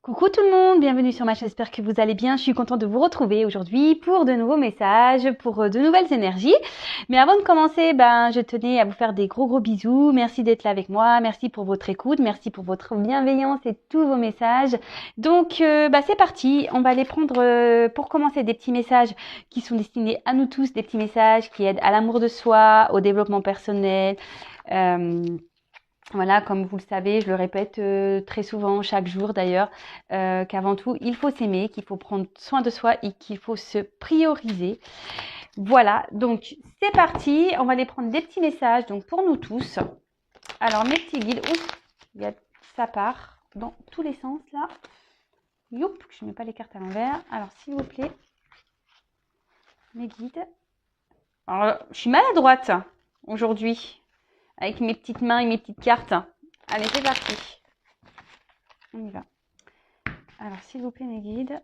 Coucou tout le monde, bienvenue sur ma chaîne, j'espère que vous allez bien. Je suis contente de vous retrouver aujourd'hui pour de nouveaux messages, pour de nouvelles énergies. Mais avant de commencer, je tenais à vous faire des gros bisous. Merci d'être là avec moi, merci pour votre écoute, merci pour votre bienveillance et tous vos messages. Donc c'est parti, on va aller prendre pour commencer des petits messages qui sont destinés à nous tous, des petits messages qui aident à l'amour de soi, au développement personnel. Voilà, comme vous le savez, je le répète très souvent, chaque jour d'ailleurs, qu'avant tout, il faut s'aimer, qu'il faut prendre soin de soi et qu'il faut se prioriser. Voilà, donc c'est parti, on va aller prendre des petits messages donc pour nous tous. Alors mes petits guides, ça part dans tous les sens là. Youp, je ne mets pas les cartes à l'envers. Alors s'il vous plaît, mes guides. Alors, je suis maladroite aujourd'hui, avec mes petites mains et mes petites cartes. Allez, c'est parti. On y va. Alors, s'il vous plaît, mes guides.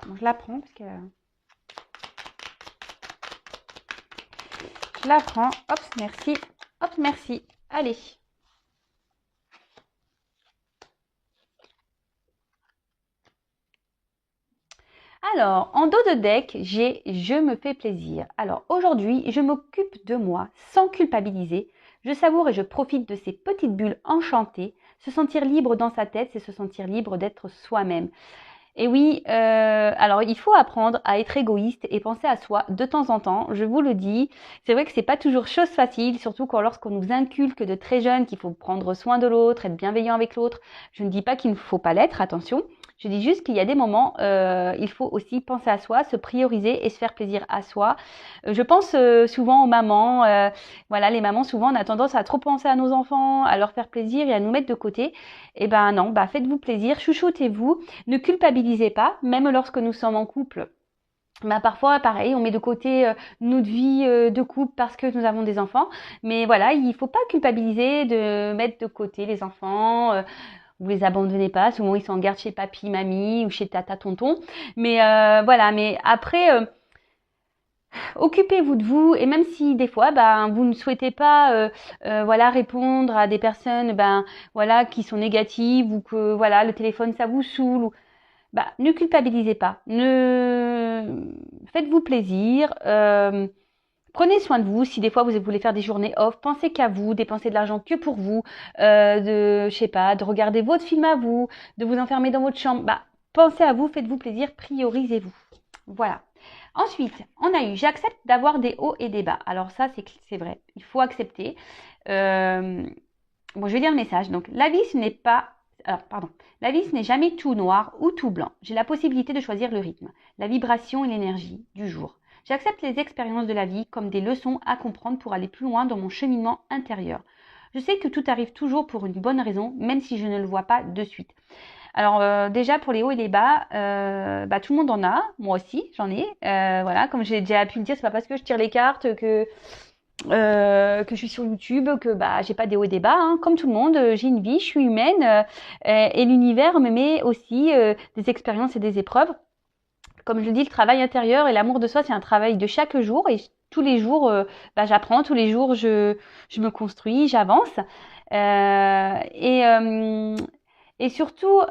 Bon, je la prends parce que... Je la prends. Hop, merci. Hop, merci. Allez. Alors, en dos de deck, j'ai « Je me fais plaisir ». Alors, aujourd'hui, je m'occupe de moi sans culpabiliser. Je savoure et je profite de ces petites bulles enchantées. Se sentir libre dans sa tête, c'est se sentir libre d'être soi-même. Et oui, alors il faut apprendre à être égoïste et penser à soi de temps en temps, je vous le dis. C'est vrai que c'est pas toujours chose facile, surtout lorsqu'on nous inculque de très jeunes qu'il faut prendre soin de l'autre, être bienveillant avec l'autre. Je ne dis pas qu'il ne faut pas l'être, attention. Je dis juste qu'il y a des moments, il faut aussi penser à soi, se prioriser et se faire plaisir à soi. Je pense souvent aux mamans. Voilà, les mamans, souvent, on a tendance à trop penser à nos enfants, à leur faire plaisir et à nous mettre de côté. Eh ben non, faites-vous plaisir, chouchoutez-vous, ne culpabilisez pas, même lorsque nous sommes en couple. Parfois, pareil, on met de côté notre vie de couple parce que nous avons des enfants. Mais voilà, il ne faut pas culpabiliser de mettre de côté les enfants. Vous les abandonnez pas. Souvent, ils sont en garde chez papy, mamie ou chez tata, tonton. Mais voilà, mais après... occupez-vous de vous et même si des fois vous ne souhaitez pas voilà répondre à des personnes voilà qui sont négatives ou que voilà le téléphone ça vous saoule ou ne culpabilisez pas, ne faites-vous plaisir, prenez soin de vous. Si des fois vous voulez faire des journées off, pensez qu'à vous, dépensez de l'argent que pour vous, je sais pas, de regarder votre film à vous, de vous enfermer dans votre chambre, pensez à vous, faites-vous plaisir, priorisez-vous. Voilà. Ensuite, on a eu « J'accepte d'avoir des hauts et des bas ». Alors ça, c'est vrai, il faut accepter. Bon, je vais lire le message. Donc, la vie, ce n'est pas... Alors, pardon. La vie, ce n'est jamais tout noir ou tout blanc. J'ai la possibilité de choisir le rythme, la vibration et l'énergie du jour. J'accepte les expériences de la vie comme des leçons à comprendre pour aller plus loin dans mon cheminement intérieur. Je sais que tout arrive toujours pour une bonne raison, même si je ne le vois pas de suite. Alors déjà pour les hauts et les bas, tout le monde en a, moi aussi j'en ai. Voilà, comme j'ai déjà pu le dire, c'est pas parce que je tire les cartes que je suis sur YouTube que j'ai pas des hauts et des bas. Hein. Comme tout le monde, j'ai une vie, je suis humaine et l'univers me met aussi des expériences et des épreuves. Comme je le dis, le travail intérieur et l'amour de soi, c'est un travail de chaque jour et tous les jours, j'apprends, tous les jours je me construis, j'avance. Et surtout,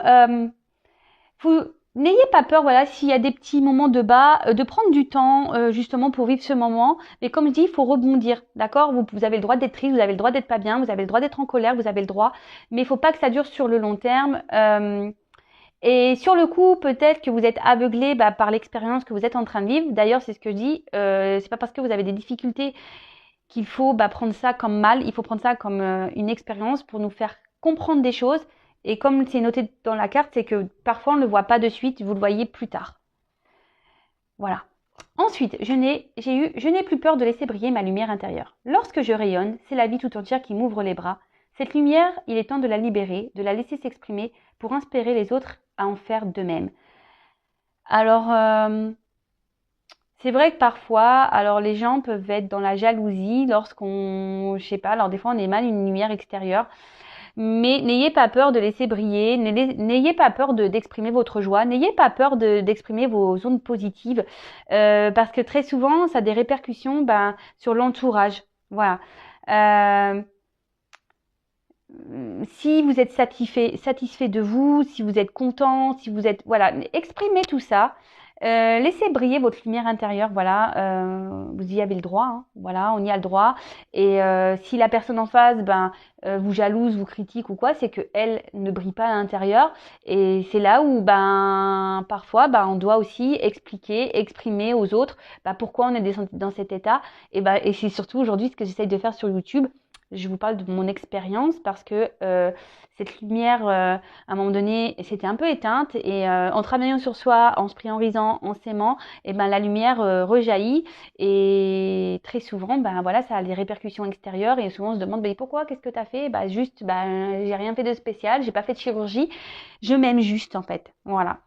n'ayez pas peur, voilà, s'il y a des petits moments de bas, de prendre du temps justement pour vivre ce moment. Mais comme je dis, il faut rebondir, d'accord ? Vous avez le droit d'être triste, vous avez le droit d'être pas bien, vous avez le droit d'être en colère, vous avez le droit. Mais il ne faut pas que ça dure sur le long terme. Et sur le coup, peut-être que vous êtes aveuglé par l'expérience que vous êtes en train de vivre. D'ailleurs, c'est ce que je dis. C'est pas parce que vous avez des difficultés qu'il faut prendre ça comme mal. Il faut prendre ça comme une expérience pour nous faire comprendre des choses. Et comme c'est noté dans la carte, c'est que parfois on ne le voit pas de suite, vous le voyez plus tard. Voilà. Ensuite, je n'ai plus peur de laisser briller ma lumière intérieure. Lorsque je rayonne, c'est la vie tout entière qui m'ouvre les bras. Cette lumière, il est temps de la libérer, de la laisser s'exprimer pour inspirer les autres à en faire de même. Alors, c'est vrai que parfois, alors les gens peuvent être dans la jalousie lorsqu'on, je sais pas, alors des fois on émane une lumière extérieure. Mais n'ayez pas peur de laisser briller, n'ayez pas peur d'exprimer votre joie, n'ayez pas peur d'exprimer vos ondes positives, parce que très souvent, ça a des répercussions sur l'entourage. Voilà. si vous êtes satisfait de vous, si vous êtes content, si vous êtes, voilà, exprimez tout ça. Laissez briller votre lumière intérieure, voilà, vous y avez le droit, hein, voilà, on y a le droit. Et si la personne en face, vous jalouse, vous critique ou quoi, c'est que elle ne brille pas à l'intérieur. Et c'est là où, parfois, on doit aussi exprimer aux autres, pourquoi on est dans cet état. Et c'est surtout aujourd'hui ce que j'essaye de faire sur YouTube. Je vous parle de mon expérience parce que cette lumière, à un moment donné, c'était un peu éteinte et en travaillant sur soi, en se priorisant, en s'aimant, la lumière rejaillit et très souvent, voilà, ça a des répercussions extérieures et souvent on se demande, pourquoi, qu'est-ce que tu as fait? Juste, j'ai rien fait de spécial, j'ai pas fait de chirurgie, je m'aime juste en fait, voilà.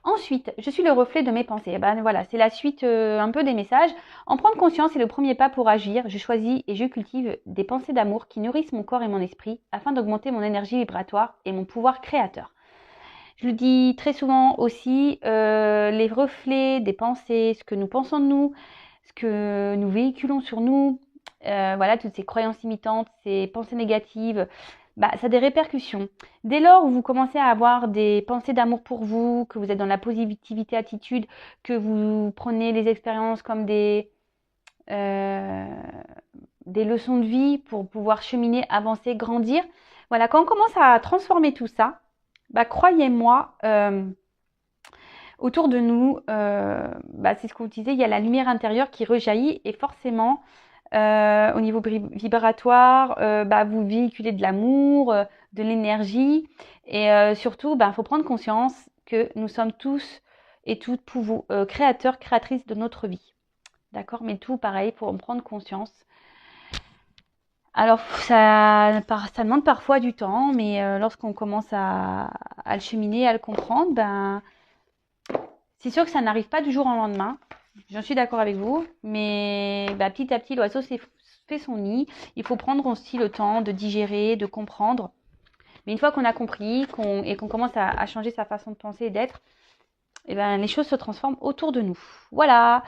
Ensuite, je suis le reflet de mes pensées. Voilà, c'est la suite un peu des messages. En prendre conscience est le premier pas pour agir. Je choisis et je cultive des pensées d'amour qui nourrissent mon corps et mon esprit afin d'augmenter mon énergie vibratoire et mon pouvoir créateur. Je le dis très souvent aussi, les reflets des pensées, ce que nous pensons de nous, ce que nous véhiculons sur nous, voilà, toutes ces croyances limitantes, ces pensées négatives, ça a des répercussions. Dès lors où vous commencez à avoir des pensées d'amour pour vous, que vous êtes dans la positivité attitude, que vous prenez les expériences comme des leçons de vie pour pouvoir cheminer, avancer, grandir. Voilà, quand on commence à transformer tout ça, croyez-moi, autour de nous, c'est ce que vous disiez, il y a la lumière intérieure qui rejaillit et forcément, au niveau vibratoire, vous véhiculez de l'amour, de l'énergie et surtout, faut prendre conscience que nous sommes tous et toutes créateurs, créatrices de notre vie. D'accord? Mais tout pareil, pour en prendre conscience. Alors, ça demande parfois du temps, mais lorsqu'on commence à le cheminer, à le comprendre, c'est sûr que ça n'arrive pas du jour au lendemain. J'en suis d'accord avec vous, mais petit à petit, l'oiseau fait son nid. Il faut prendre aussi le temps de digérer, de comprendre. Mais une fois qu'on a compris et qu'on commence à changer sa façon de penser et d'être, les choses se transforment autour de nous. Voilà.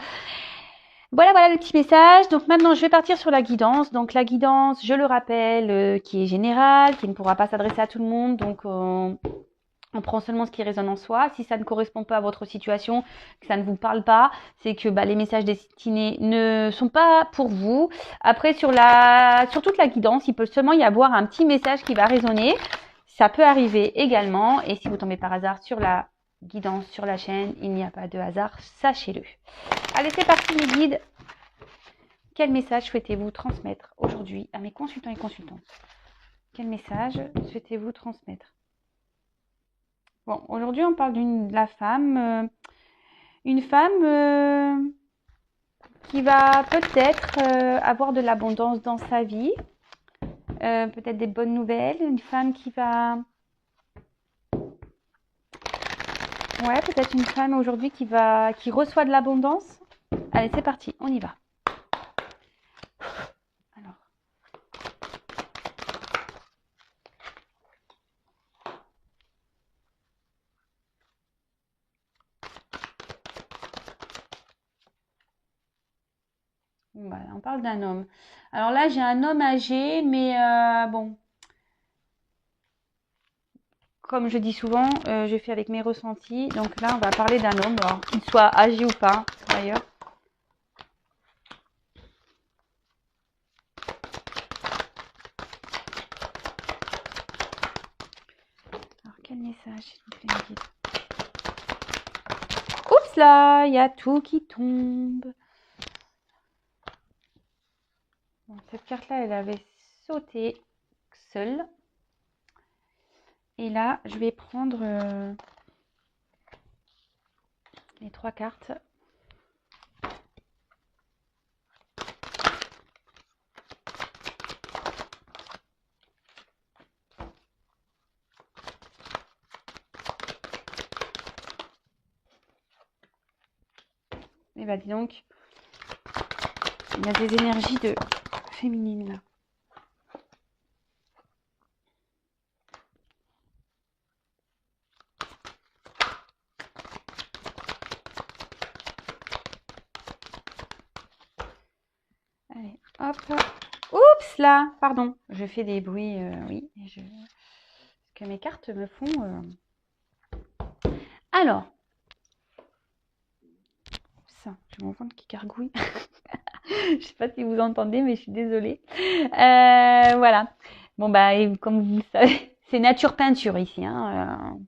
Voilà le petit message. Donc maintenant, je vais partir sur la guidance. Donc la guidance, je le rappelle, qui est générale, qui ne pourra pas s'adresser à tout le monde. Donc on prend seulement ce qui résonne en soi. Si ça ne correspond pas à votre situation, que ça ne vous parle pas, c'est que les messages destinés ne sont pas pour vous. Après, sur toute la guidance, il peut seulement y avoir un petit message qui va résonner. Ça peut arriver également. Et si vous tombez par hasard sur la guidance sur la chaîne, il n'y a pas de hasard, sachez-le. Allez, c'est parti mes guides. Quel message souhaitez-vous transmettre aujourd'hui à mes consultants et consultantes? Quel message souhaitez-vous transmettre? Bon, aujourd'hui, on parle de la femme. Une femme qui va peut-être avoir de l'abondance dans sa vie. Peut-être des bonnes nouvelles. Une femme qui va... Ouais, peut-être une femme aujourd'hui qui reçoit de l'abondance. Allez, c'est parti, on y va. On parle d'un homme. Alors là, j'ai un homme âgé, mais bon. Comme je dis souvent, je fais avec mes ressentis. Donc là, on va parler d'un homme, qu'il soit âgé ou pas, d'ailleurs. Alors, quel message? Oups là, il y a tout qui tombe. Bon, cette carte-là, elle avait sauté seule. Et là, je vais prendre les 3 cartes. Et dis donc, il y a des énergies féminines là. Allez, hop. Oups là, pardon, je fais des bruits, oui, parce que mes cartes me font. Alors, ça, j'ai mon ventre qui gargouille. Je sais pas si vous entendez, mais je suis désolée. Voilà. Bon bah, et comme vous le savez, c'est nature peinture ici. Hein,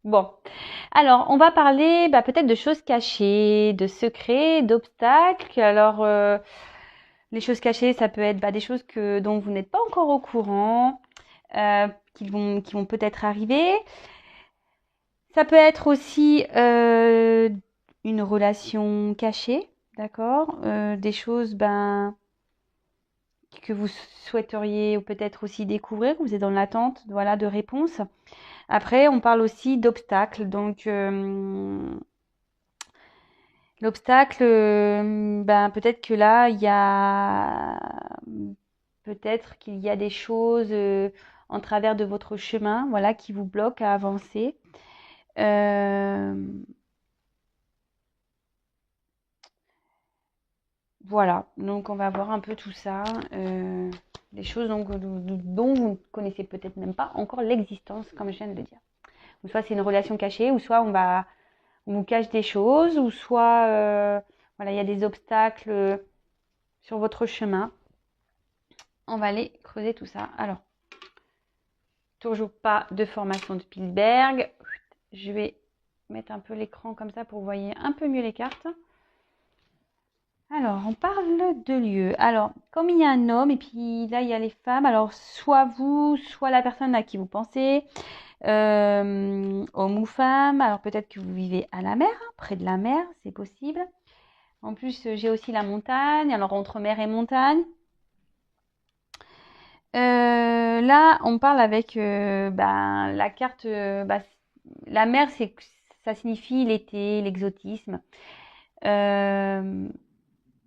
Bon, alors on va parler peut-être de choses cachées, de secrets, d'obstacles. Alors, les choses cachées, ça peut être des choses dont vous n'êtes pas encore au courant, qui vont peut-être arriver. Ça peut être aussi une relation cachée, d'accord? Des choses que vous souhaiteriez ou peut-être aussi découvrir, que vous êtes dans l'attente, voilà, de réponses. Après, on parle aussi d'obstacles. Donc, l'obstacle, peut-être que là, peut-être qu'il y a des choses en travers de votre chemin, voilà, qui vous bloquent à avancer. Voilà, donc on va voir un peu tout ça, des choses dont vous ne connaissez peut-être même pas encore l'existence, comme je viens de le dire. Ou soit c'est une relation cachée, ou soit on vous cache des choses, ou soit voilà, il y a des obstacles sur votre chemin. On va aller creuser tout ça. Alors, toujours pas de formation de Spielberg. Je vais mettre un peu l'écran comme ça pour que vous voyez un peu mieux les cartes. Alors, on parle de lieux. Alors, comme il y a un homme et puis là, il y a les femmes. Alors, soit vous, soit la personne à qui vous pensez, homme ou femme. Alors, peut-être que vous vivez à la mer, près de la mer, c'est possible. En plus, j'ai aussi la montagne. Alors, entre mer et montagne. Là, on parle avec la carte. La mer, ça signifie l'été, l'exotisme.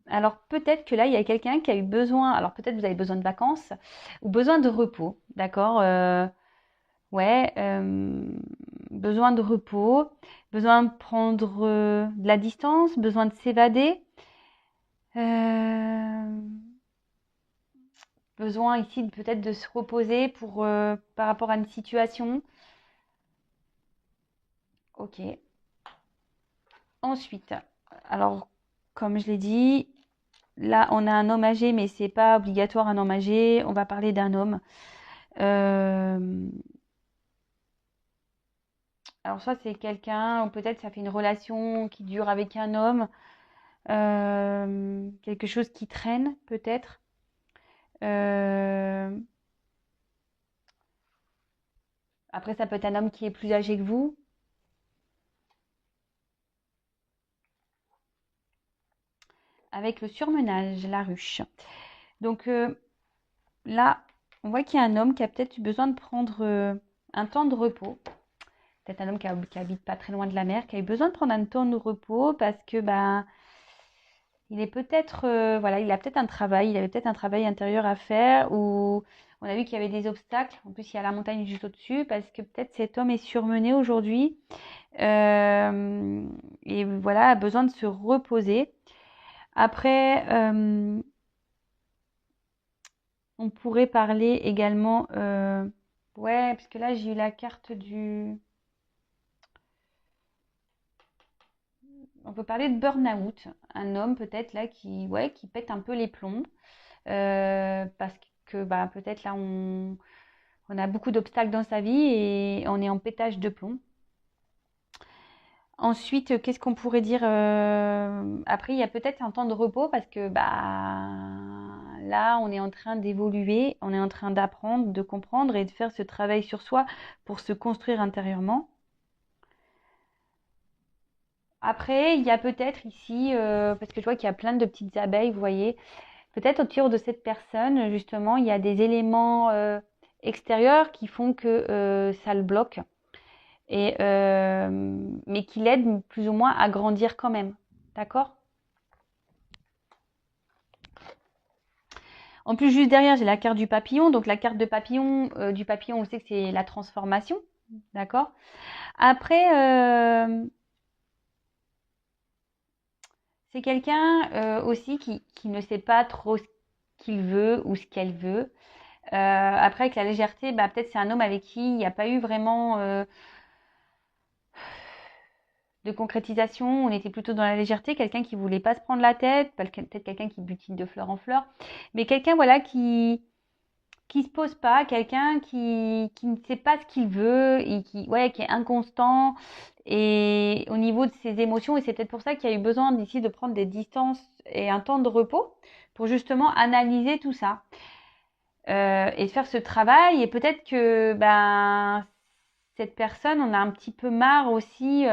Alors peut-être que là, il y a quelqu'un qui a eu besoin, alors peut-être vous avez besoin de vacances ou besoin de repos, d'accord? Ouais, besoin de repos, besoin de prendre de la distance, besoin de s'évader, euh, besoin ici peut-être de se reposer par rapport à une situation. Ok. Ensuite, alors comme je l'ai dit, là on a un homme âgé, mais c'est pas obligatoire un homme âgé. On va parler d'un homme. Alors soit c'est quelqu'un, ou peut-être ça fait une relation qui dure avec un homme, quelque chose qui traîne peut-être. Euh, Après ça peut être un homme qui est plus âgé que vous. Avec le surmenage, la ruche. Donc là, on voit qu'il y a un homme qui a peut-être eu besoin de prendre un temps de repos. Peut-être un homme qui habite pas très loin de la mer, qui a eu besoin de prendre un temps de repos parce que il est peut-être voilà, il a peut-être un travail, il avait peut-être un travail intérieur à faire ou on a vu qu'il y avait des obstacles. En plus, il y a la montagne juste au-dessus parce que peut-être cet homme est surmené aujourd'hui et voilà, a besoin de se reposer. Après, on pourrait parler également, ouais, parce que là j'ai eu la carte du. On peut parler de burn-out, un homme peut-être là qui pète un peu les plombs, parce que peut-être là on a beaucoup d'obstacles dans sa vie et on est en pétage de plomb. Ensuite, qu'est-ce qu'on pourrait dire après, il y a peut-être un temps de repos parce que là, on est en train d'évoluer, on est en train d'apprendre, de comprendre et de faire ce travail sur soi pour se construire intérieurement. Après, il y a peut-être ici, parce que je vois qu'il y a plein de petites abeilles, vous voyez, peut-être autour de cette personne, justement, il y a des éléments extérieurs qui font que ça le bloque, mais qui l'aident plus ou moins à grandir quand même. D'accord? En plus, juste derrière, j'ai la carte du papillon. Donc, la carte du papillon, on sait que c'est la transformation. D'accord? Après, c'est quelqu'un aussi qui ne sait pas trop ce qu'il veut ou ce qu'elle veut. Après, avec la légèreté, bah, peut-être c'est un homme avec qui il n'y a pas eu vraiment de concrétisation. On était plutôt dans la légèreté, quelqu'un qui voulait pas se prendre la tête, peut-être quelqu'un qui butine de fleur en fleur, mais quelqu'un voilà qui se pose pas, quelqu'un qui ne sait pas ce qu'il veut et qui est inconstant et au niveau de ses émotions. Et c'est peut-être pour ça qu'il y a eu besoin d'ici de prendre des distances et un temps de repos pour justement analyser tout ça et faire ce travail. Et peut-être que ben cette personne, on a un petit peu marre aussi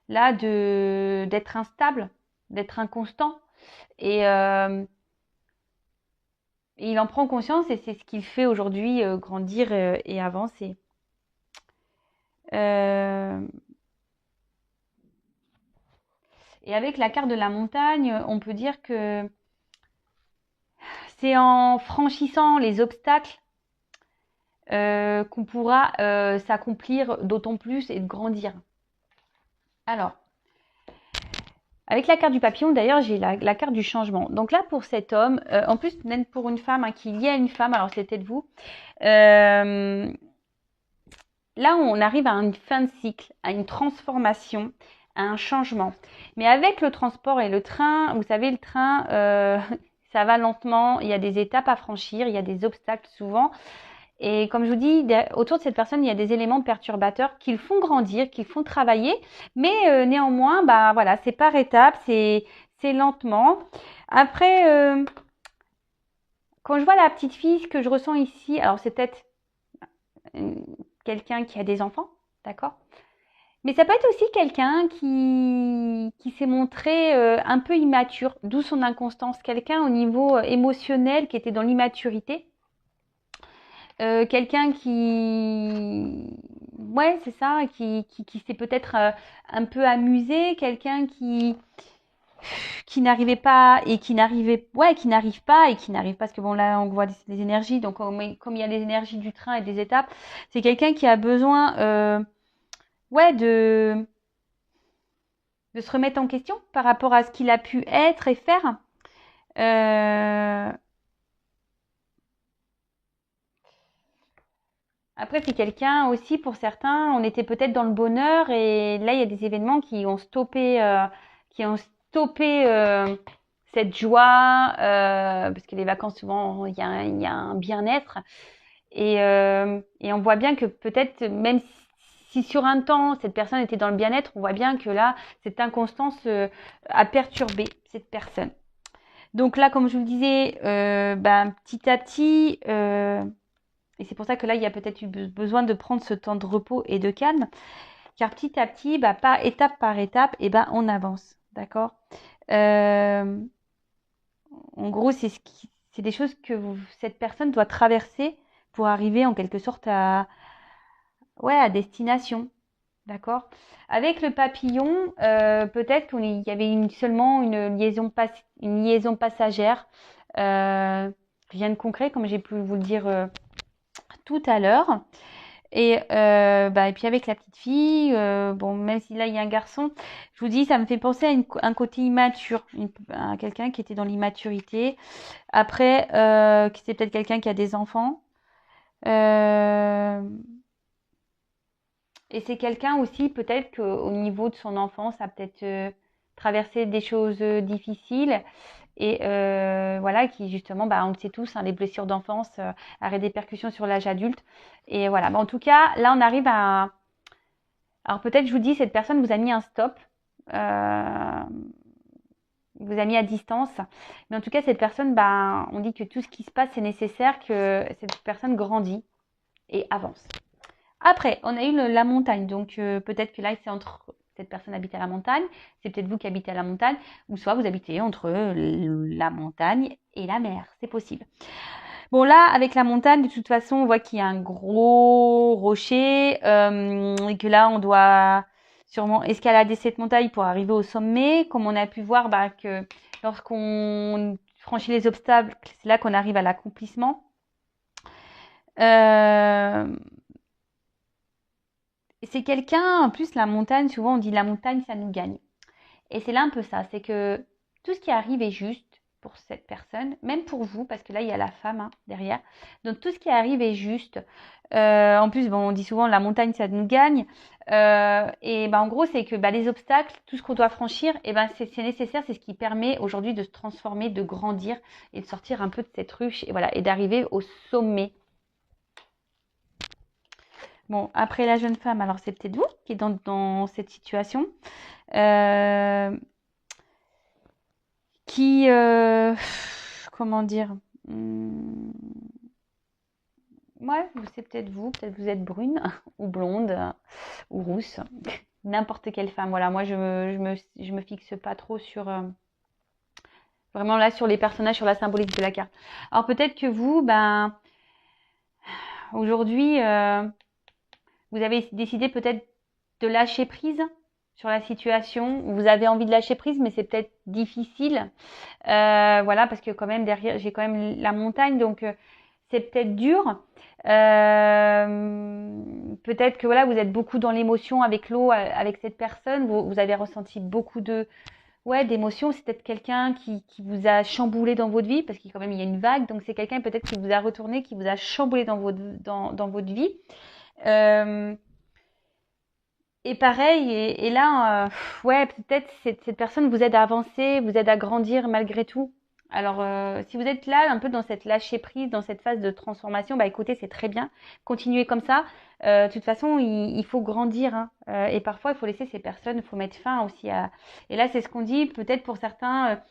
là d'être instable, d'être inconstant. Et, euh, et il en prend conscience et c'est ce qu'il fait aujourd'hui, grandir et avancer. Euh, et avec la carte de la montagne, on peut dire que c'est en franchissant les obstacles qu'on pourra s'accomplir d'autant plus et de grandir. Alors, avec la carte du papillon, d'ailleurs, j'ai la carte du changement. Donc là, pour cet homme, en plus, même pour une femme, hein, qui est liée à une femme, alors c'est peut-être vous, là, on arrive à une fin de cycle, à une transformation, à un changement. Mais avec le transport et le train, vous savez, le train, ça va lentement, il y a des étapes à franchir, il y a des obstacles souvent. Et comme je vous dis, autour de cette personne, il y a des éléments perturbateurs qui le font grandir, qui le font travailler. Mais néanmoins, bah voilà, c'est par étapes, c'est lentement. Après, quand je vois la petite fille, ce que je ressens ici, alors c'est peut-être quelqu'un qui a des enfants, d'accord? Mais ça peut être aussi quelqu'un qui s'est montré un peu immature, d'où son inconstance. Quelqu'un au niveau émotionnel qui était dans l'immaturité. Quelqu'un qui... Ouais, c'est ça, qui s'est peut-être un peu amusé. Quelqu'un qui n'arrivait pas et qui n'arrivait... Ouais, qui n'arrive pas et qui n'arrive pas. Parce que bon, là, on voit des énergies. Donc, comme il y a les énergies du train et des étapes, c'est quelqu'un qui a besoin... ouais, de se remettre en question par rapport à ce qu'il a pu être et faire. Après, c'est quelqu'un aussi, pour certains, on était peut-être dans le bonheur et là, il y a des événements qui ont stoppé cette joie, parce que les vacances, souvent, il y a un bien-être. Et on voit bien que peut-être, même si sur un temps, cette personne était dans le bien-être, on voit bien que là, cette inconstance a perturbé cette personne. Donc là, comme je vous le disais, ben, petit à petit, et c'est pour ça que là, il y a peut-être eu besoin de prendre ce temps de repos et de calme, car petit à petit, bah, par étape, et ben, on avance, d'accord. En gros, c'est des choses que cette personne doit traverser pour arriver en quelque sorte ouais, à destination, d'accord. Avec le papillon, peut-être qu'il y avait seulement une liaison passagère, rien de concret, comme j'ai pu vous le dire tout à l'heure. Et puis avec la petite fille, bon, même si là il y a un garçon, je vous dis, ça me fait penser à un côté immature, à quelqu'un qui était dans l'immaturité. Après, c'est peut-être quelqu'un qui a des enfants. Euh, et c'est quelqu'un aussi, peut-être qu'au niveau de son enfance, a peut-être traversé des choses difficiles. Et voilà, qui justement, bah, on le sait tous, hein, les blessures d'enfance auraient des répercussions sur l'âge adulte. Et voilà, bah, en tout cas, là, on arrive à... Alors peut-être, je vous dis, cette personne vous a mis un stop, euh, vous a mis à distance. Mais en tout cas, cette personne, bah, on dit que tout ce qui se passe, c'est nécessaire que cette personne grandit et avance. Après, on a eu la montagne. Donc peut-être que là, c'est entre... Cette personne habite à la montagne, c'est peut-être vous qui habitez à la montagne, ou soit vous habitez entre la montagne et la mer, c'est possible. Bon là, avec la montagne, de toute façon, on voit qu'il y a un gros rocher, et que là, on doit sûrement escalader cette montagne pour arriver au sommet. Comme on a pu voir, bah, que lorsqu'on franchit les obstacles, c'est là qu'on arrive à l'accomplissement. C'est quelqu'un, en plus la montagne, souvent on dit la montagne ça nous gagne. Et c'est là un peu ça, c'est que tout ce qui arrive est juste, pour cette personne, même pour vous, parce que là, il y a la femme hein, derrière. Donc, tout ce qui arrive est juste. En plus, bon, on dit souvent la montagne, ça nous gagne. Et ben, en gros, c'est que les obstacles, tout ce qu'on doit franchir, et ben, c'est nécessaire. C'est ce qui permet aujourd'hui de se transformer, de grandir et de sortir un peu de cette ruche et, voilà, et d'arriver au sommet. Bon, après la jeune femme, alors c'est peut-être vous qui êtes dans cette situation. Qui, comment dire, ouais, c'est peut-être vous êtes brune ou blonde ou rousse, n'importe quelle femme. Voilà, moi je me fixe pas trop sur vraiment là sur les personnages, sur la symbolique de la carte. Alors peut-être que vous, aujourd'hui, vous avez décidé peut-être de lâcher prise sur la situation. Vous avez envie de lâcher prise, mais c'est peut-être difficile. Voilà, parce que quand même derrière, j'ai quand même la montagne, donc c'est peut-être dur. Peut-être que voilà, vous êtes beaucoup dans l'émotion avec l'eau, avec cette personne. Vous avez ressenti beaucoup d'émotions. C'est peut-être quelqu'un qui vous a chamboulé dans votre vie, parce qu'il quand même il y a une vague, donc c'est quelqu'un peut-être qui vous a retourné, qui vous a chamboulé dans votre vie. Et pareil, et là, ouais, peut-être cette personne vous aide à avancer, vous aide à grandir malgré tout. Alors, si vous êtes là, un peu dans cette lâcher prise, dans cette phase de transformation, écoutez, c'est très bien. Continuez comme ça. De toute façon, il faut grandir, hein. Et parfois, il faut laisser ces personnes, il faut mettre fin aussi à. Et là, c'est ce qu'on dit. Peut-être pour certains,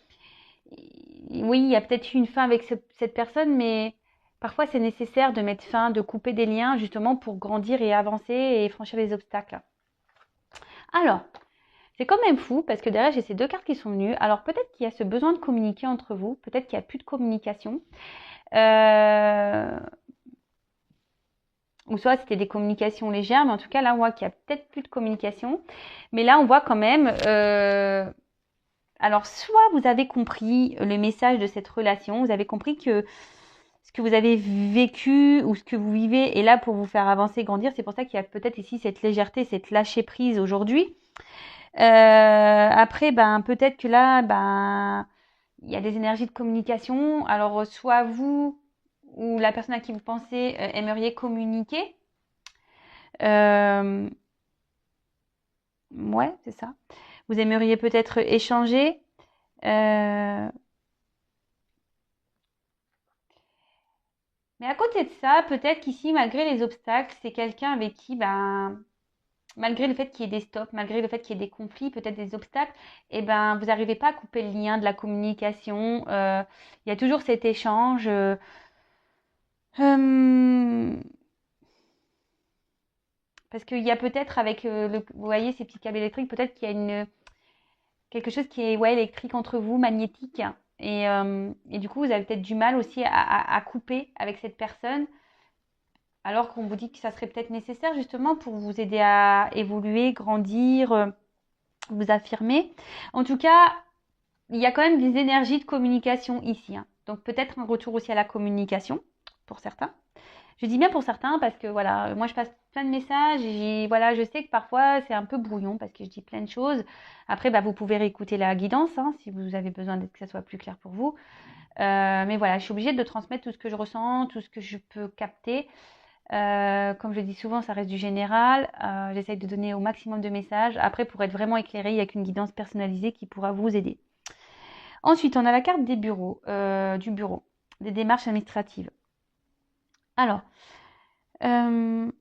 oui, il y a peut-être eu une fin avec cette personne, mais parfois, c'est nécessaire de mettre fin, de couper des liens, justement pour grandir et avancer et franchir les obstacles. Alors, c'est quand même fou parce que derrière j'ai ces deux cartes qui sont venues. Alors peut-être qu'il y a ce besoin de communiquer entre vous, peut-être qu'il n'y a plus de communication. Ou soit c'était des communications légères, mais en tout cas là on voit qu'il y a peut-être plus de communication. Mais là on voit quand même. Alors soit vous avez compris le message de cette relation, vous avez compris que ce que vous avez vécu ou ce que vous vivez est là pour vous faire avancer, grandir. C'est pour ça qu'il y a peut-être ici cette légèreté, cette lâcher prise aujourd'hui. Après, peut-être que là, il y a des énergies de communication. Alors, soit vous ou la personne à qui vous pensez aimeriez communiquer. Ouais, c'est ça. Vous aimeriez peut-être échanger. Mais à côté de ça, peut-être qu'ici, malgré les obstacles, c'est quelqu'un avec qui, malgré le fait qu'il y ait des stops, malgré le fait qu'il y ait des conflits, peut-être des obstacles, vous n'arrivez pas à couper le lien de la communication. Il y a toujours cet échange. Parce qu'il y a peut-être avec, vous voyez, ces petits câbles électriques, peut-être qu'il y a quelque chose qui est électrique entre vous, magnétique. Et du coup, vous avez peut-être du mal aussi à couper avec cette personne. Alors qu'on vous dit que ça serait peut-être nécessaire justement pour vous aider à évoluer, grandir, vous affirmer. En tout cas, il y a quand même des énergies de communication ici, hein. Donc peut-être un retour aussi à la communication pour certains. Je dis bien pour certains parce que voilà, moi je passe plein de messages et voilà, je sais que parfois c'est un peu brouillon parce que je dis plein de choses. Après, vous pouvez réécouter la guidance hein, si vous avez besoin que ça soit plus clair pour vous. Mais voilà, je suis obligée de transmettre tout ce que je ressens, tout ce que je peux capter. Comme je dis souvent, ça reste du général. J'essaye de donner au maximum de messages. Après, pour être vraiment éclairé, il n'y a qu'une guidance personnalisée qui pourra vous aider. Ensuite, on a la carte des bureaux, du bureau, des démarches administratives. Alors, là,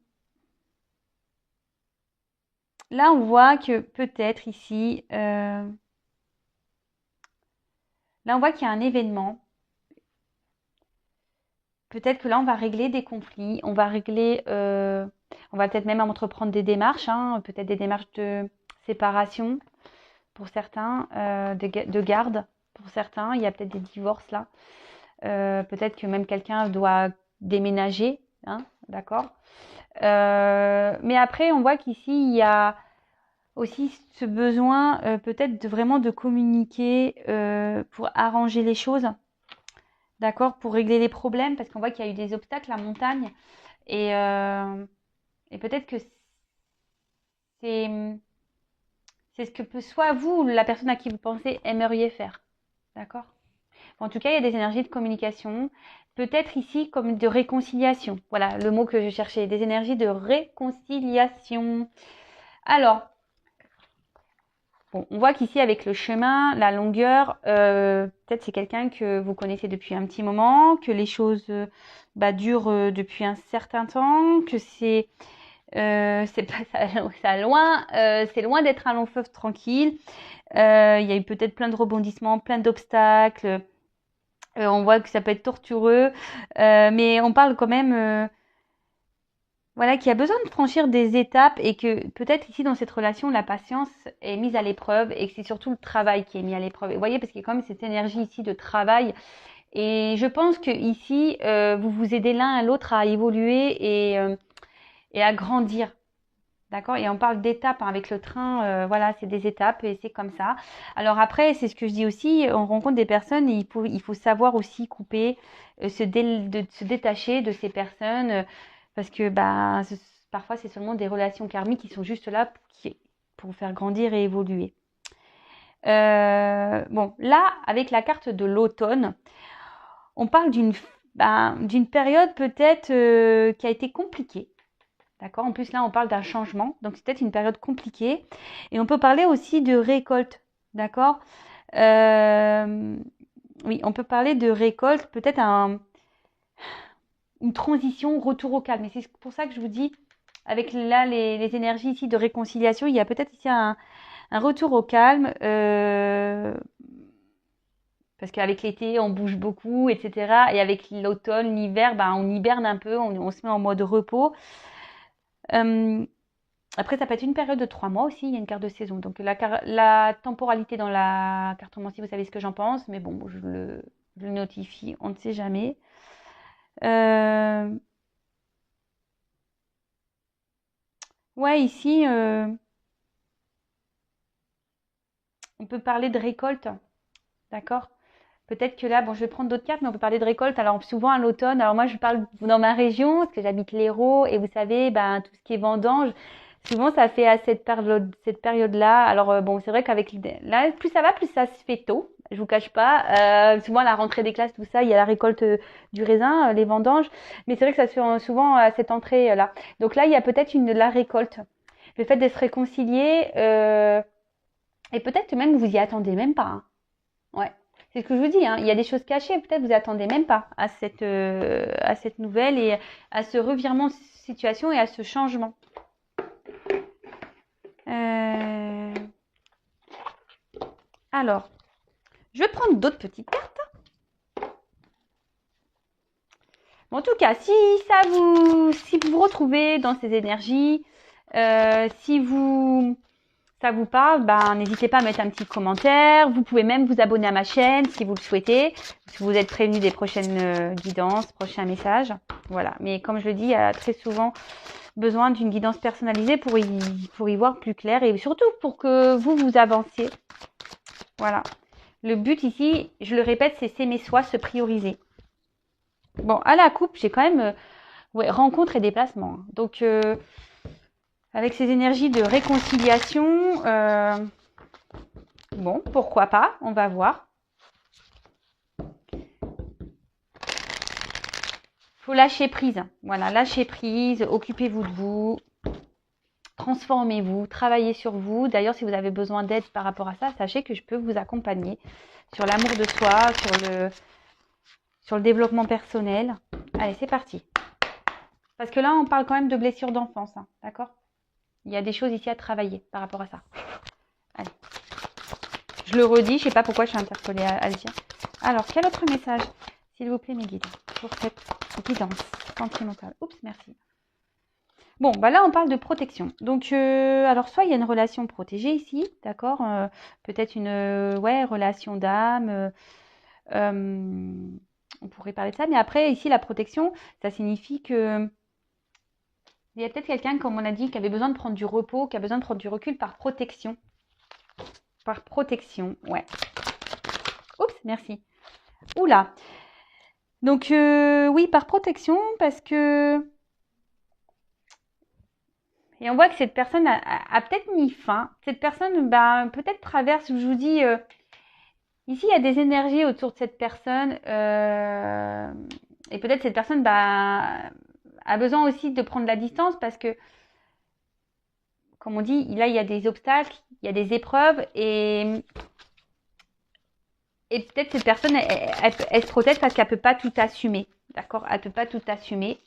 on voit que peut-être ici, là, on voit qu'il y a un événement. Peut-être que là, on va régler des conflits, on va peut-être même entreprendre des démarches, hein, peut-être des démarches de séparation pour certains, de garde pour certains. Il y a peut-être des divorces là. Peut-être que même quelqu'un doit déménager, hein, d'accord. Mais après, on voit qu'ici, il y a aussi ce besoin peut-être vraiment de communiquer pour arranger les choses, d'accord, pour régler les problèmes, parce qu'on voit qu'il y a eu des obstacles, la montagne, et, et peut-être que c'est ce que soit vous ou la personne à qui vous pensez aimeriez faire, d'accord. En tout cas, il y a des énergies de communication. Peut-être ici comme de réconciliation. Voilà le mot que je cherchais. Des énergies de réconciliation. Alors, bon, on voit qu'ici avec le chemin, la longueur, peut-être c'est quelqu'un que vous connaissez depuis un petit moment, que les choses durent depuis un certain temps, que c'est pas c'est loin d'être un long fleuve tranquille. Il y a eu peut-être plein de rebondissements, plein d'obstacles. On voit que ça peut être tortureux, mais on parle quand même, voilà, qu'il y a besoin de franchir des étapes et que peut-être ici dans cette relation, la patience est mise à l'épreuve et que c'est surtout le travail qui est mis à l'épreuve. Et vous voyez, parce qu'il y a quand même cette énergie ici de travail. Et je pense que ici, vous vous aidez l'un à l'autre à évoluer et à grandir. D'accord? Et on parle d'étapes hein, avec le train, voilà, c'est des étapes et c'est comme ça. Alors après, c'est ce que je dis aussi, on rencontre des personnes, et il faut savoir aussi couper, se détacher de ces personnes, parce que parfois c'est seulement des relations karmiques qui sont juste là pour faire grandir et évoluer. Bon, là, avec la carte de l'automne, on parle d'une période peut-être qui a été compliquée. D'accord? En plus, là, on parle d'un changement. Donc, c'est peut-être une période compliquée. Et on peut parler aussi de récolte. D'accord? Oui, on peut parler de récolte, peut-être une transition, retour au calme. Et c'est pour ça que je vous dis, avec là, les énergies ici de réconciliation, il y a peut-être ici un retour au calme. Parce qu'avec l'été, on bouge beaucoup, etc. Et avec l'automne, l'hiver, on hiberne un peu, on se met en mode repos. Après, ça peut être une période de 3 mois aussi, il y a une carte de saison. Donc la temporalité dans la cartomancie, vous savez ce que j'en pense, mais bon, je le notifie, on ne sait jamais. Ouais, ici, on peut parler de récolte, d'accord? Peut-être que là, bon, je vais prendre d'autres cartes, mais on peut parler de récolte. Alors souvent à l'automne, alors moi je parle dans ma région, parce que j'habite l'Hérault, et vous savez, tout ce qui est vendange, souvent ça fait à cette période-là. Alors bon, c'est vrai qu'avec là, plus ça va, plus ça se fait tôt. Je vous cache pas. Souvent à la rentrée des classes, tout ça, il y a la récolte du raisin, les vendanges. Mais c'est vrai que ça se fait souvent à cette entrée-là. Donc là, il y a peut-être la récolte. Le fait de se réconcilier, et peut-être même vous y attendez même pas. Hein. Ouais. C'est ce que je vous dis, hein. Il y a des choses cachées, peut-être vous attendez même pas à cette nouvelle et à ce revirement de situation et à ce changement. Alors, je vais prendre d'autres petites cartes. Bon, en tout cas, si vous vous retrouvez dans ces énergies, si ça vous parle, n'hésitez pas à mettre un petit commentaire. Vous pouvez même vous abonner à ma chaîne si vous le souhaitez. Si vous êtes prévenu des prochaines guidances, prochains messages. Voilà. Mais comme je le dis, il y a très souvent besoin d'une guidance personnalisée pour y voir plus clair et surtout pour que vous avanciez. Voilà. Le but ici, je le répète, c'est s'aimer soi, se prioriser. Bon, à la coupe, j'ai quand même rencontre et déplacement. Donc, avec ces énergies de réconciliation, bon, pourquoi pas, on va voir. Faut lâcher prise. Voilà, lâcher prise, occupez-vous de vous, transformez-vous, travaillez sur vous. D'ailleurs, si vous avez besoin d'aide par rapport à ça, sachez que je peux vous accompagner sur l'amour de soi, sur le développement personnel. Allez, c'est parti. Parce que là, on parle quand même de blessures d'enfance, hein, d'accord? Il y a des choses ici à travailler par rapport à ça. Allez. Je le redis, je ne sais pas pourquoi je suis interpellée à le dire. Alors, quel autre message, s'il vous plaît, mes guides, pour cette guidance sentimentale? Oups, merci. Bon, là, on parle de protection. Donc, alors, soit il y a une relation protégée ici, d'accord? Peut-être une relation d'âme. On pourrait parler de ça. Mais après, ici, la protection, ça signifie que il y a peut-être quelqu'un, comme on a dit, qui avait besoin de prendre du repos, qui a besoin de prendre du recul par protection. Par protection, ouais. Oups, merci. Oula. Donc, oui, par protection, parce que... Et on voit que cette personne a peut-être mis fin. Cette personne, peut-être traverse, je vous dis, Ici, il y a des énergies autour de cette personne. Et peut-être cette personne a besoin aussi de prendre la distance parce que, comme on dit, là, il y a des obstacles, il y a des épreuves. Et peut-être cette personne, elle se protège parce qu'elle ne peut pas tout assumer. D'accord? Elle ne peut pas tout assumer.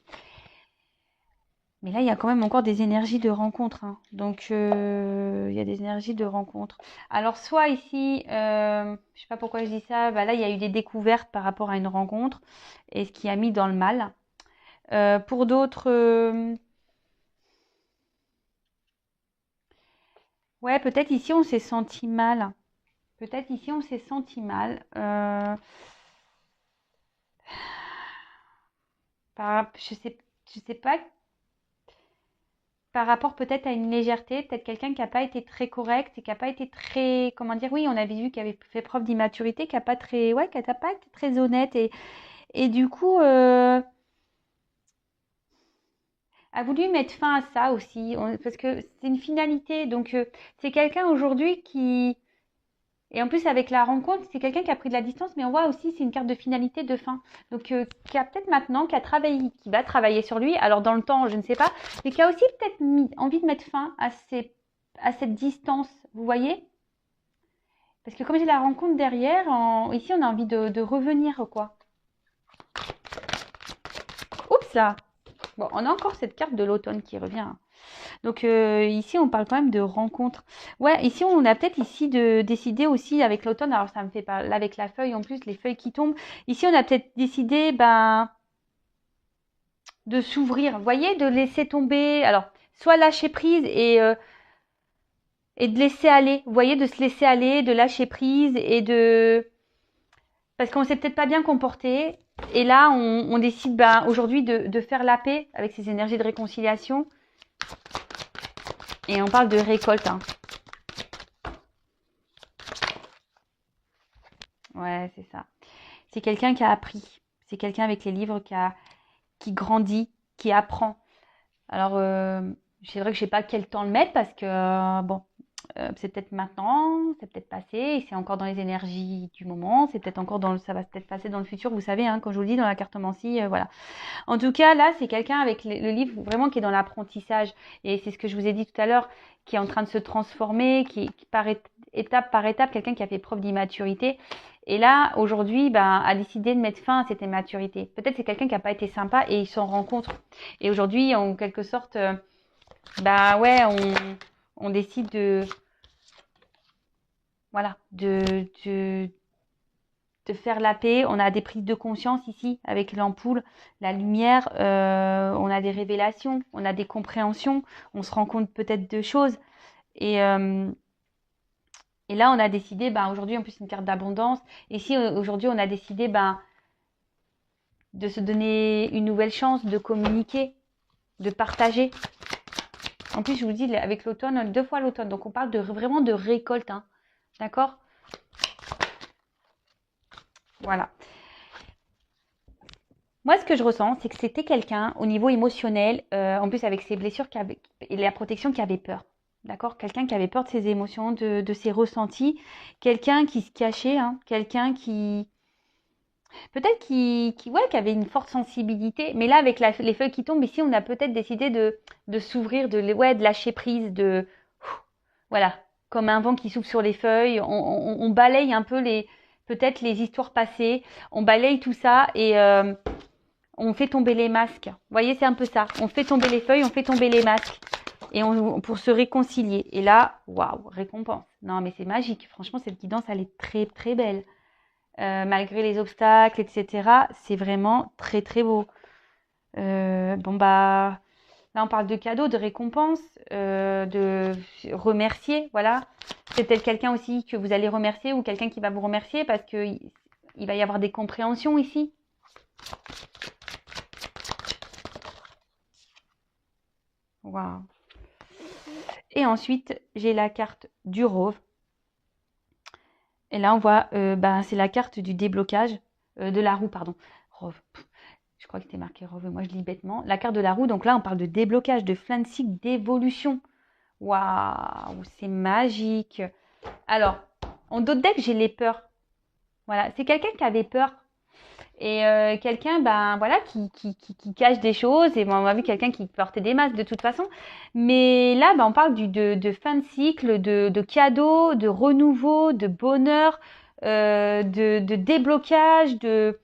Mais là, il y a quand même encore des énergies de rencontre. Hein. Donc, il y a des énergies de rencontre. Alors, soit ici, je ne sais pas pourquoi je dis ça, bah là, il y a eu des découvertes par rapport à une rencontre et ce qui a mis dans le mal. Pour d'autres, ouais, peut-être ici, on s'est senti mal. Peut-être ici, on s'est senti mal. Je sais pas, par rapport peut-être à une légèreté, peut-être quelqu'un qui n'a pas été très correct et qui n'a pas été très, comment dire, oui, on avait vu qu'il avait fait preuve d'immaturité, qui n'a pas très, ouais, qui n'a pas été très honnête et du coup, a voulu mettre fin à ça aussi, parce que c'est une finalité. Donc, c'est quelqu'un aujourd'hui qui, et en plus, avec la rencontre, c'est quelqu'un qui a pris de la distance, mais on voit aussi, c'est une carte de finalité, de fin. Donc, qui a peut-être maintenant, qui a travaillé, qui va travailler sur lui. Alors, dans le temps, je ne sais pas, mais qui a aussi peut-être envie de mettre fin à cette distance. Vous voyez? Parce que comme j'ai la rencontre derrière, ici, on a envie de revenir, quoi. Oups là! Bon, on a encore cette carte de l'automne qui revient. Donc ici, on parle quand même de rencontres. Ouais, ici, on a peut-être ici de décider aussi avec l'automne. Alors, ça me fait pas avec la feuille en plus, les feuilles qui tombent. Ici, on a peut-être décidé de s'ouvrir. Vous voyez, de laisser tomber. Alors, soit lâcher prise et de laisser aller. Vous voyez, de se laisser aller, de lâcher prise et de... Parce qu'on s'est peut-être pas bien comporté. Et là, on décide aujourd'hui de faire la paix avec ces énergies de réconciliation. Et on parle de récolte. Hein. Ouais, c'est ça. C'est quelqu'un qui a appris. C'est quelqu'un avec les livres qui grandit, qui apprend. Alors, c'est vrai que je sais pas quel temps le mettre parce que, bon, c'est peut-être maintenant, c'est peut-être passé, et c'est encore dans les énergies du moment, c'est peut-être encore ça va peut-être passer dans le futur, vous savez, hein, quand je vous le dis, dans la cartomancie, voilà. En tout cas, là, c'est quelqu'un avec le livre vraiment qui est dans l'apprentissage. Et c'est ce que je vous ai dit tout à l'heure, qui est en train de se transformer, qui étape par étape, quelqu'un qui a fait preuve d'immaturité. Et là, aujourd'hui, a décidé de mettre fin à cette immaturité. Peut-être c'est quelqu'un qui n'a pas été sympa et il s'en rencontre. Et aujourd'hui, en quelque sorte, ouais, on décide voilà, de faire la paix. On a des prises de conscience ici avec l'ampoule, la lumière, on a des révélations, on a des compréhensions, on se rend compte peut-être de choses. Et, euh, et là, on a décidé, aujourd'hui, en plus, c'est une carte d'abondance. Et si aujourd'hui, on a décidé de se donner une nouvelle chance, de communiquer, de partager. En plus, je vous dis, avec l'automne, 2 fois l'automne. Donc, on parle vraiment de récolte. Hein. D'accord? Voilà. Moi, ce que je ressens, c'est que c'était quelqu'un au niveau émotionnel, en plus avec ses blessures et la protection, qui avait peur. D'accord? Quelqu'un qui avait peur de ses émotions, de ses ressentis. Quelqu'un qui se cachait, hein, quelqu'un qui... Peut-être qui avait une forte sensibilité. Mais là, avec les feuilles qui tombent, ici, on a peut-être décidé de s'ouvrir, de lâcher prise, voilà, comme un vent qui souffle sur les feuilles. On balaye un peu peut-être les histoires passées. On balaye tout ça et... on fait tomber les masques. Vous voyez, c'est un peu ça. On fait tomber les feuilles, on fait tomber les masques. Et pour se réconcilier. Et là, waouh, récompense. Non, mais c'est magique. Franchement, cette guidance, elle est très, très belle. Malgré les obstacles, etc. C'est vraiment très, très beau. Là, on parle de cadeaux, de récompenses, de remercier. Voilà. C'est peut-être quelqu'un aussi que vous allez remercier ou quelqu'un qui va vous remercier parce qu'il va y avoir des compréhensions ici. Waouh. Et ensuite, j'ai la carte du Rove. Et là, on voit, c'est la carte du déblocage, de la roue, pardon. Rove. Je crois que c'était marqué Rove, moi je lis bêtement. La carte de la roue, donc là, on parle de déblocage, de fin de cycle, d'évolution. Waouh, c'est magique. Alors, en d'autres decks, j'ai les peurs. Voilà, c'est quelqu'un qui avait peur. Et quelqu'un, ben voilà, qui cache des choses. Et bon, on a vu quelqu'un qui portait des masques de toute façon. Mais là, ben, on parle de fin de cycle, de cadeaux, de renouveau, de bonheur, de déblocage, de...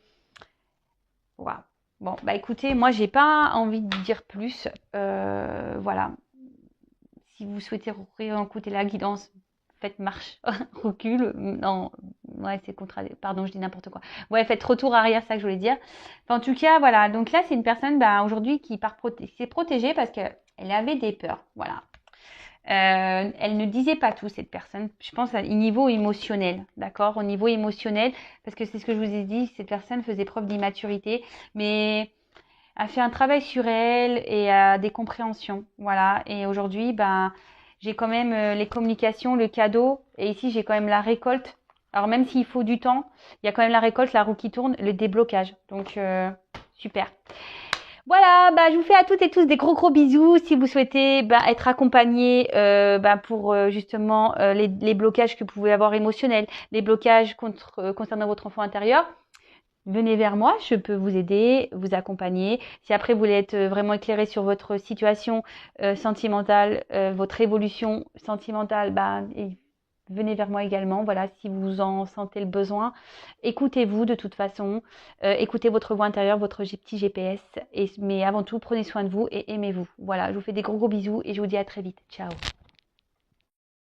Waouh. Bon, bah écoutez, moi, j'ai pas envie de dire plus. Voilà. Si vous souhaitez réécouter la guidance, faites marche, recul, non, ouais, c'est pardon, je dis n'importe quoi. Ouais, faites retour arrière, c'est ça que je voulais dire. Enfin, en tout cas, voilà. Donc là, c'est une personne, bah, aujourd'hui, qui s'est protégée parce qu'elle avait des peurs. Voilà. Elle ne disait pas tout, cette personne. Je pense à niveau émotionnel, d'accord? Au niveau émotionnel, parce que c'est ce que je vous ai dit, cette personne faisait preuve d'immaturité, mais a fait un travail sur elle et a des compréhensions. Voilà. Et aujourd'hui, ben, j'ai quand même les communications, le cadeau. Et ici, j'ai quand même la récolte. Alors, même s'il faut du temps, il y a quand même la récolte, la roue qui tourne, le déblocage. Donc, super. Voilà, bah, je vous fais à toutes et tous des gros gros bisous. Si vous souhaitez bah, être accompagné bah, pour justement les blocages que vous pouvez avoir émotionnels, les blocages concernant votre enfant intérieur, venez vers moi, je peux vous aider, vous accompagner. Si après vous voulez être vraiment éclairé sur votre situation sentimentale, votre évolution sentimentale, bah, venez vers moi également. Voilà, si vous en sentez le besoin, écoutez-vous de toute façon, écoutez votre voix intérieure, votre petit GPS. Mais avant tout, prenez soin de vous et aimez-vous. Voilà, je vous fais des gros gros bisous et je vous dis à très vite. Ciao.